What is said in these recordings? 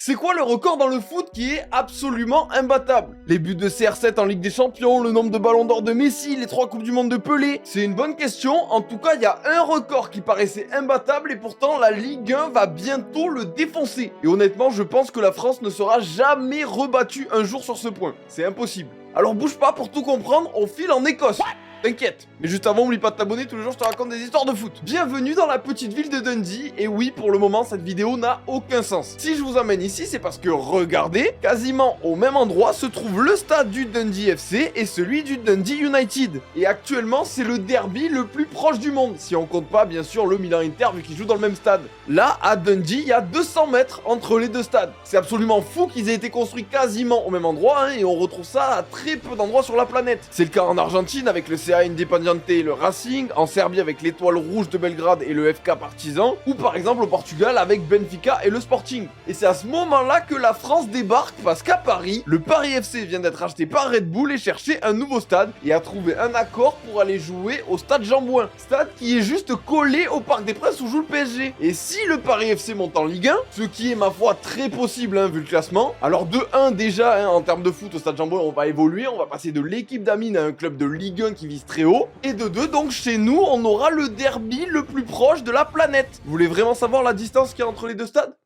C'est quoi le record dans le foot qui est absolument imbattable? Les buts de CR7 en Ligue des Champions, le nombre de ballons d'or de Messi, les 3 Coupes du Monde de Pelé? C'est une bonne question, en tout cas il y a un record qui paraissait imbattable et pourtant la Ligue 1 va bientôt le défoncer. Et honnêtement je pense que la France ne sera jamais rebattue un jour sur ce point, c'est impossible. Alors bouge pas, pour tout comprendre, on file en Écosse. T'inquiète. Mais juste avant, oublie pas de t'abonner, tous les jours je te raconte des histoires de foot. Bienvenue dans la petite ville de Dundee, et oui, pour le moment, cette vidéo n'a aucun sens. Si je vous emmène ici, c'est parce que, regardez, quasiment au même endroit se trouve le stade du Dundee FC et celui du Dundee United. Et actuellement, c'est le derby le plus proche du monde, si on compte pas, bien sûr, le Milan Inter, vu qu'ils jouent dans le même stade. Là, à Dundee, il y a 200 mètres entre les deux stades. C'est absolument fou qu'ils aient été construits quasiment au même endroit, hein, et on retrouve ça à très peu d'endroits sur la planète. C'est le cas en Argentine avec le CA Independiente et le Racing, en Serbie avec l'Étoile Rouge de Belgrade et le FK Partizan, ou par exemple au Portugal avec Benfica et le Sporting. Et c'est à ce moment-là que la France débarque parce qu'à Paris, le Paris FC vient d'être acheté par Red Bull et chercher un nouveau stade et a trouvé un accord pour aller jouer au stade Jean-Bouin, stade qui est juste collé au Parc des Princes où joue le PSG. Et si le Paris FC monte en Ligue 1, ce qui est ma foi très possible hein, vu le classement, alors de 1 déjà hein, en termes de foot au stade Jean-Bouin on va évoluer, on va passer de l'équipe d'Amine à un club de Ligue 1 qui vise très haut, et de 2 donc chez nous on aura le derby le plus proche de la planète. Vous voulez vraiment savoir la distance qu'il y a entre les deux stades?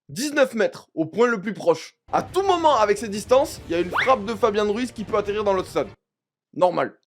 19 mètres, au point le plus proche. À tout moment avec ces distances, il y a une frappe de Fabien Ruiz qui peut atterrir dans l'autre stade. Normal.